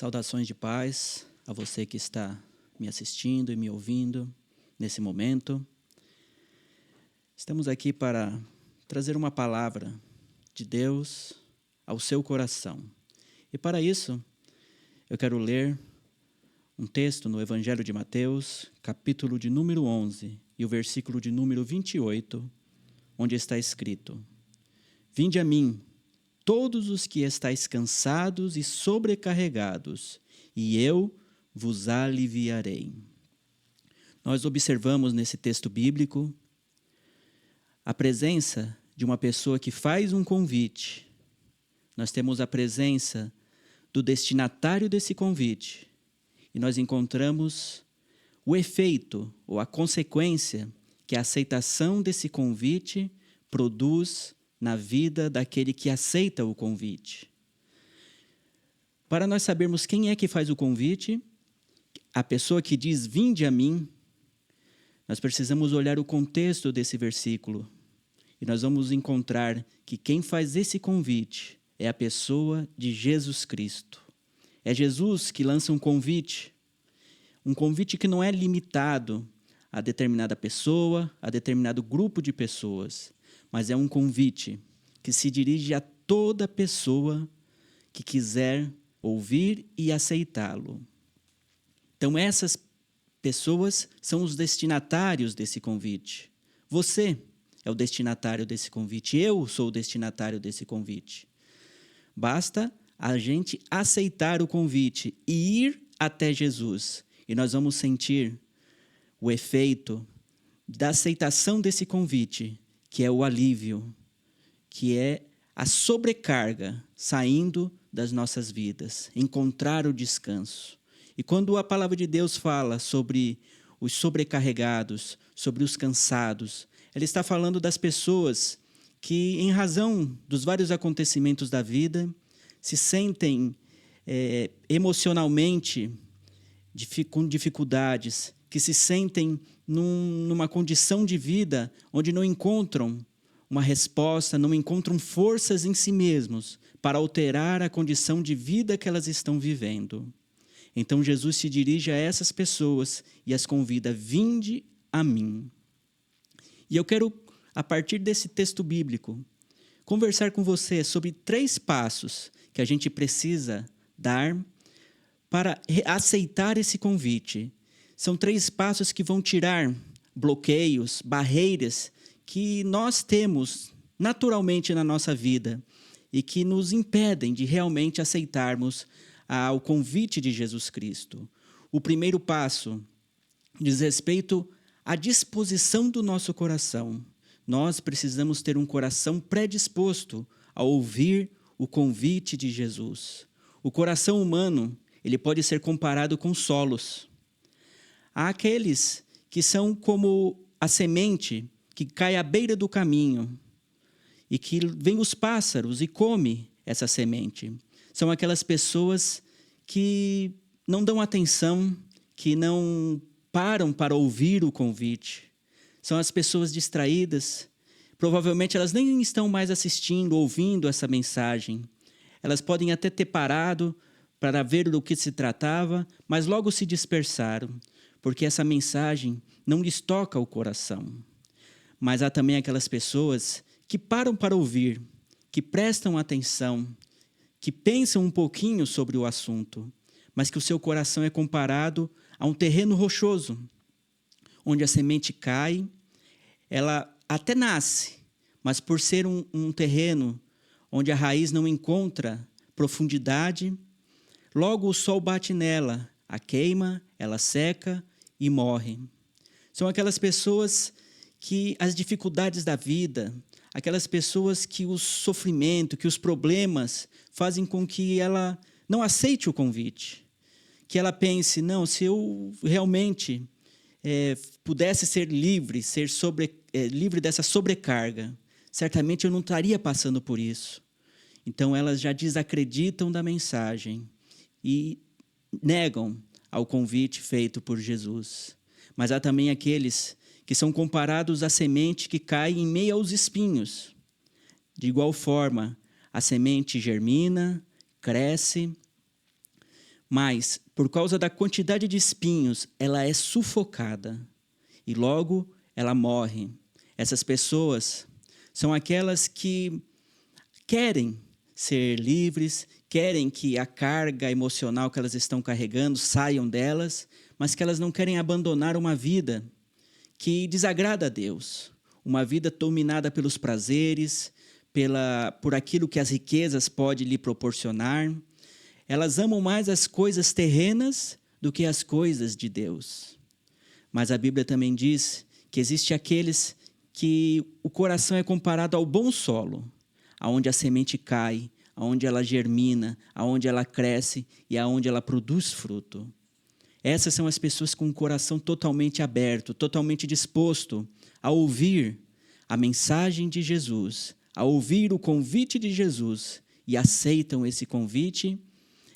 Saudações de paz a você que está me assistindo e me ouvindo nesse momento. Estamos aqui para trazer uma palavra de Deus ao seu coração. E para isso, eu quero ler um texto no Evangelho de Mateus, capítulo de número 11 e o versículo de número 28, onde está escrito: Vinde a mim, todos os que estáis cansados e sobrecarregados, e eu vos aliviarei. Nós observamos nesse texto bíblico a presença de uma pessoa que faz um convite. Nós temos a presença do destinatário desse convite. E nós encontramos o efeito ou a consequência que a aceitação desse convite produz na vida daquele que aceita o convite. Para nós sabermos quem é que faz o convite, a pessoa que diz, vinde a mim, nós precisamos olhar o contexto desse versículo. E nós vamos encontrar que quem faz esse convite é a pessoa de Jesus Cristo. É Jesus que lança um convite que não é limitado a determinada pessoa, a determinado grupo de pessoas, mas é um convite que se dirige a toda pessoa que quiser ouvir e aceitá-lo. Então, essas pessoas são os destinatários desse convite. Você é o destinatário desse convite, eu sou o destinatário desse convite. Basta a gente aceitar o convite e ir até Jesus. E nós vamos sentir o efeito da aceitação desse convite, que é o alívio, que é a sobrecarga saindo das nossas vidas, encontrar o descanso. E quando a palavra de Deus fala sobre os sobrecarregados, sobre os cansados, ela está falando das pessoas que, em razão dos vários acontecimentos da vida, se sentem emocionalmente com dificuldades, que se sentem numa condição de vida onde não encontram uma resposta, não encontram forças em si mesmos para alterar a condição de vida que elas estão vivendo. Então Jesus se dirige a essas pessoas e as convida, vinde a mim. E eu quero, a partir desse texto bíblico, conversar com você sobre 3 passos que a gente precisa dar para aceitar esse convite. São 3 passos que vão tirar bloqueios, barreiras que nós temos naturalmente na nossa vida e que nos impedem de realmente aceitarmos o convite de Jesus Cristo. O primeiro passo diz respeito à disposição do nosso coração. Nós precisamos ter um coração predisposto a ouvir o convite de Jesus. O coração humano, ele pode ser comparado com solos. Há aqueles que são como a semente que cai à beira do caminho e que vem os pássaros e come essa semente. São aquelas pessoas que não dão atenção, que não param para ouvir o convite. São as pessoas distraídas. Provavelmente elas nem estão mais assistindo, ouvindo essa mensagem. Elas podem até ter parado para ver do que se tratava, mas logo se dispersaram, porque essa mensagem não lhes toca o coração. Mas há também aquelas pessoas que param para ouvir, que prestam atenção, que pensam um pouquinho sobre o assunto, mas que o seu coração é comparado a um terreno rochoso, onde a semente cai, ela até nasce, mas por ser um terreno onde a raiz não encontra profundidade, logo o sol bate nela, a queima, ela seca e morre. São aquelas pessoas que as dificuldades da vida, aquelas pessoas que o sofrimento, que os problemas fazem com que ela não aceite o convite. Que ela pense, não, se eu realmente pudesse ser livre, livre dessa sobrecarga, certamente eu não estaria passando por isso. Então elas já desacreditam da mensagem e negam ao convite feito por Jesus. Mas há também aqueles que são comparados à semente que cai em meio aos espinhos. De igual forma, a semente germina, cresce, Mas, por causa da quantidade de espinhos, ela é sufocada e logo ela morre. Essas pessoas são aquelas que querem ser livres, querem que a carga emocional que elas estão carregando saiam delas, mas que elas não querem abandonar uma vida que desagrada a Deus, uma vida dominada pelos prazeres, por aquilo que as riquezas podem lhe proporcionar. Elas amam mais as coisas terrenas do que as coisas de Deus. Mas a Bíblia também diz que existe aqueles que o coração é comparado ao bom solo, aonde a semente cai, aonde ela germina, aonde ela cresce e aonde ela produz fruto. Essas são as pessoas com o coração totalmente aberto, totalmente disposto a ouvir a mensagem de Jesus, a ouvir o convite de Jesus e aceitam esse convite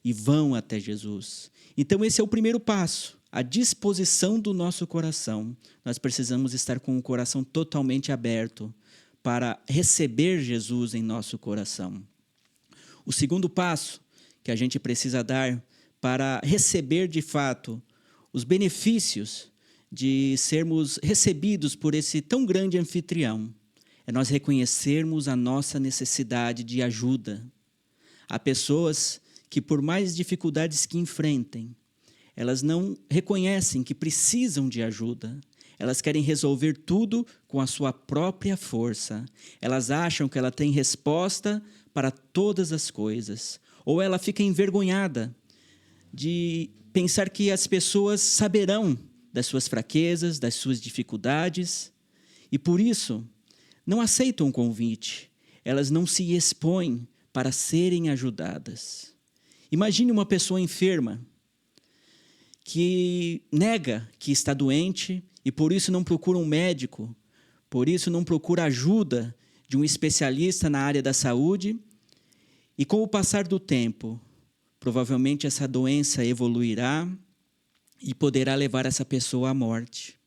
e vão até Jesus. Então esse é o primeiro passo, a disposição do nosso coração. Nós precisamos estar com o coração totalmente aberto para receber Jesus em nosso coração. O segundo passo que a gente precisa dar para receber de fato os benefícios de sermos recebidos por esse tão grande anfitrião é nós reconhecermos a nossa necessidade de ajuda. Há pessoas que, por mais dificuldades que enfrentem, elas não reconhecem que precisam de ajuda. Elas querem resolver tudo com a sua própria força. Elas acham que ela tem resposta para todas as coisas. Ou ela fica envergonhada de pensar que as pessoas saberão das suas fraquezas, das suas dificuldades. E por isso, não aceitam o convite. Elas não se expõem para serem ajudadas. Imagine uma pessoa enferma que nega que está doente e por isso não procura um médico, por isso não procura ajuda de um especialista na área da saúde. E com o passar do tempo, provavelmente essa doença evoluirá e poderá levar essa pessoa à morte.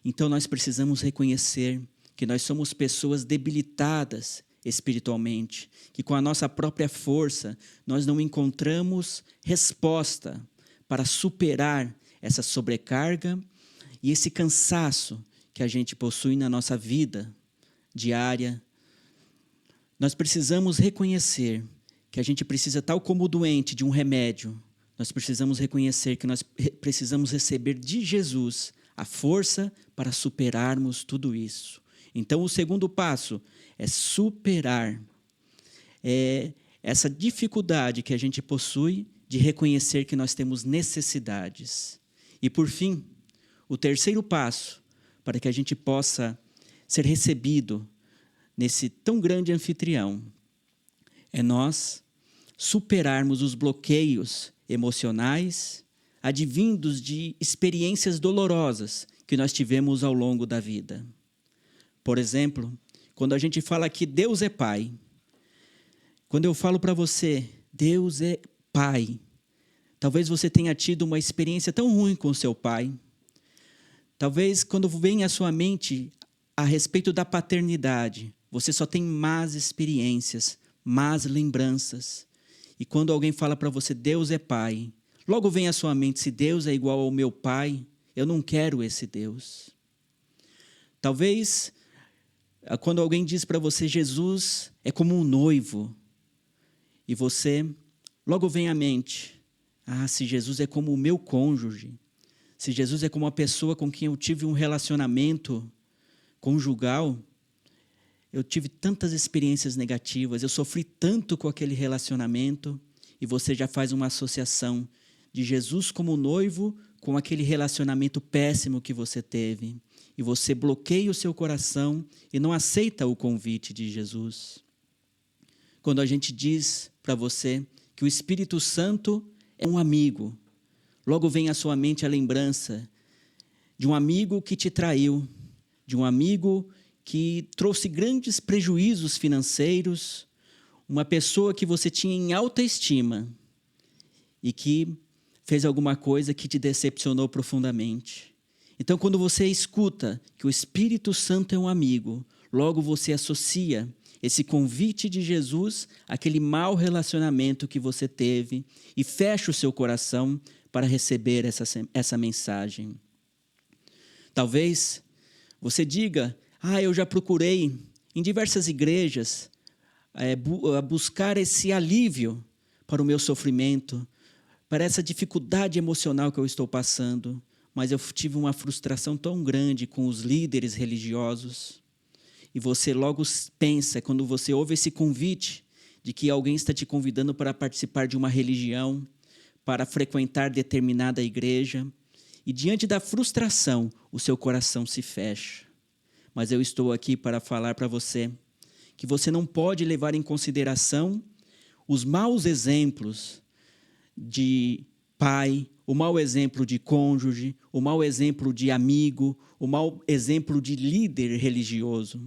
Então nós precisamos reconhecer que nós somos pessoas debilitadas espiritualmente, que com a nossa própria força nós não encontramos resposta para superar essa sobrecarga e esse cansaço que a gente possui na nossa vida diária. Nós precisamos reconhecer que a gente precisa, tal como o doente, de um remédio. Nós precisamos reconhecer que nós precisamos receber de Jesus a força para superarmos tudo isso. Então, o segundo passo é superar essa dificuldade que a gente possui de reconhecer que nós temos necessidades. E, por fim, o terceiro passo para que a gente possa ser recebido nesse tão grande anfitrião é nós superarmos os bloqueios emocionais advindos de experiências dolorosas que nós tivemos ao longo da vida. Por exemplo, quando a gente fala que Deus é Pai, quando eu falo para você, Deus é Pai, talvez você tenha tido uma experiência tão ruim com seu pai. Talvez quando vem à sua mente a respeito da paternidade, você só tem más experiências, más lembranças. E quando alguém fala para você, Deus é Pai, logo vem à sua mente, se Deus é igual ao meu pai, eu não quero esse Deus. Talvez quando alguém diz para você, Jesus é como um noivo, e você logo vem à mente, se Jesus é como o meu cônjuge, se Jesus é como a pessoa com quem eu tive um relacionamento conjugal, eu tive tantas experiências negativas, eu sofri tanto com aquele relacionamento, e você já faz uma associação de Jesus como noivo com aquele relacionamento péssimo que você teve. E você bloqueia o seu coração e não aceita o convite de Jesus. Quando a gente diz para você que o Espírito Santo é um amigo, logo vem à sua mente a lembrança de um amigo que te traiu, de um amigo que trouxe grandes prejuízos financeiros, uma pessoa que você tinha em alta estima e que fez alguma coisa que te decepcionou profundamente. Então, quando você escuta que o Espírito Santo é um amigo, logo você associa esse convite de Jesus, aquele mau relacionamento que você teve, e feche o seu coração para receber essa mensagem. Talvez você diga, eu já procurei em diversas igrejas buscar esse alívio para o meu sofrimento, para essa dificuldade emocional que eu estou passando, mas eu tive uma frustração tão grande com os líderes religiosos. E você logo pensa, quando você ouve esse convite, de que alguém está te convidando para participar de uma religião, para frequentar determinada igreja, e diante da frustração, o seu coração se fecha. Mas eu estou aqui para falar para você que você não pode levar em consideração os maus exemplos de pai, o mau exemplo de cônjuge, o mau exemplo de amigo, o mau exemplo de líder religioso.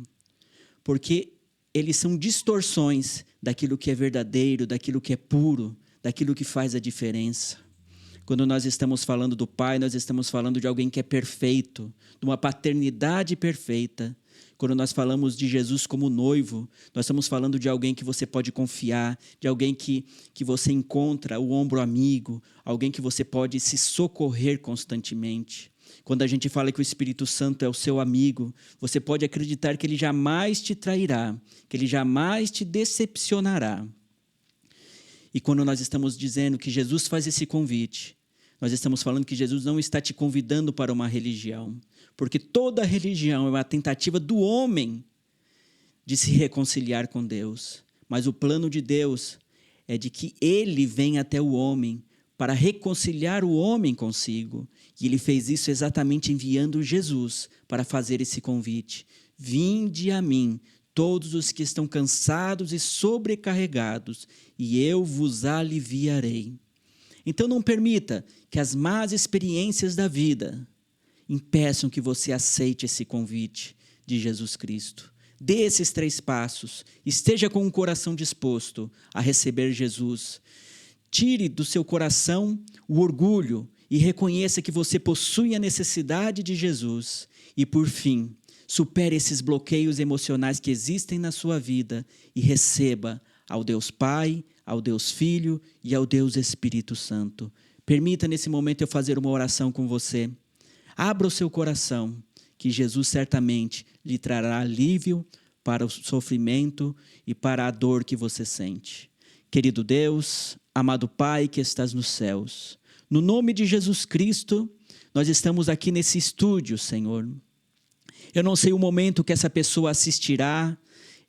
Porque eles são distorções daquilo que é verdadeiro, daquilo que é puro, daquilo que faz a diferença. Quando nós estamos falando do Pai, nós estamos falando de alguém que é perfeito, de uma paternidade perfeita. Quando nós falamos de Jesus como noivo, nós estamos falando de alguém que você pode confiar, de alguém que você encontra o ombro amigo, alguém que você pode se socorrer constantemente. Quando a gente fala que o Espírito Santo é o seu amigo, você pode acreditar que ele jamais te trairá, que ele jamais te decepcionará. E quando nós estamos dizendo que Jesus faz esse convite, nós estamos falando que Jesus não está te convidando para uma religião, porque toda religião é uma tentativa do homem de se reconciliar com Deus. Mas o plano de Deus é de que ele venha até o homem para reconciliar o homem consigo. E ele fez isso exatamente enviando Jesus para fazer esse convite. Vinde a mim, todos os que estão cansados e sobrecarregados, e eu vos aliviarei. Então não permita que as más experiências da vida impeçam que você aceite esse convite de Jesus Cristo. Dê esses 3 passos, esteja com o coração disposto a receber Jesus. Tire do seu coração o orgulho e reconheça que você possui a necessidade de Jesus. E por fim, supere esses bloqueios emocionais que existem na sua vida e receba ao Deus Pai, ao Deus Filho e ao Deus Espírito Santo. Permita nesse momento eu fazer uma oração com você. Abra o seu coração, que Jesus certamente lhe trará alívio para o sofrimento e para a dor que você sente. Querido Deus, amado Pai que estás nos céus, no nome de Jesus Cristo, nós estamos aqui nesse estúdio, Senhor. Eu não sei o momento que essa pessoa assistirá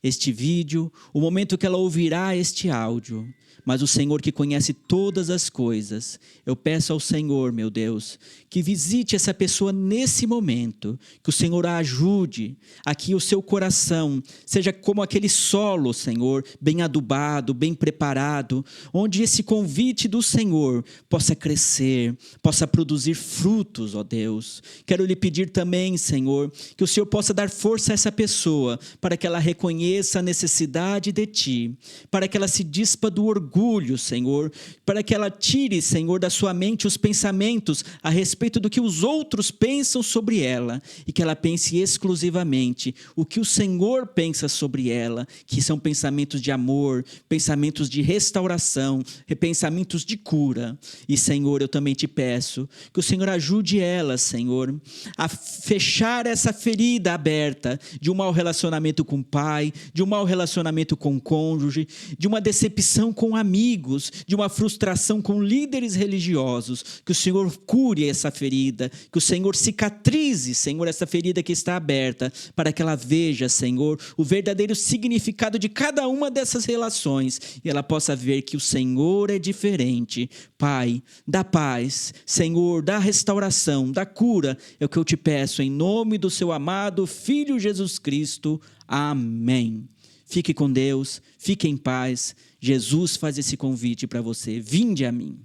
este vídeo, o momento que ela ouvirá este áudio, mas o Senhor que conhece todas as coisas, eu peço ao Senhor, meu Deus, que visite essa pessoa nesse momento, que o Senhor a ajude, a que o seu coração seja como aquele solo, Senhor, bem adubado, bem preparado, onde esse convite do Senhor possa crescer, possa produzir frutos, ó Deus. Quero lhe pedir também, Senhor, que o Senhor possa dar força a essa pessoa, para que ela reconheça a necessidade de Ti, para que ela se dispa do orgulho, Senhor, para que ela tire, Senhor, da sua mente os pensamentos a respeito do que os outros pensam sobre ela, e que ela pense exclusivamente o que o Senhor pensa sobre ela, que são pensamentos de amor, pensamentos de restauração, pensamentos de cura. E, Senhor, eu também te peço que o Senhor ajude ela, Senhor, a fechar essa ferida aberta de um mau relacionamento com o pai, de um mau relacionamento com o cônjuge, de uma decepção com amigos, de uma frustração com líderes religiosos. Que o Senhor cure essa ferida, que o Senhor cicatrize, Senhor, essa ferida que está aberta, para que ela veja, Senhor, o verdadeiro significado de cada uma dessas relações, e ela possa ver que o Senhor é diferente. Pai, dá paz, Senhor, dá restauração, dá cura, é o que eu te peço, em nome do seu amado Filho Jesus Cristo. Amém. Fique com Deus, fique em paz. Jesus faz esse convite para você. Vinde a mim.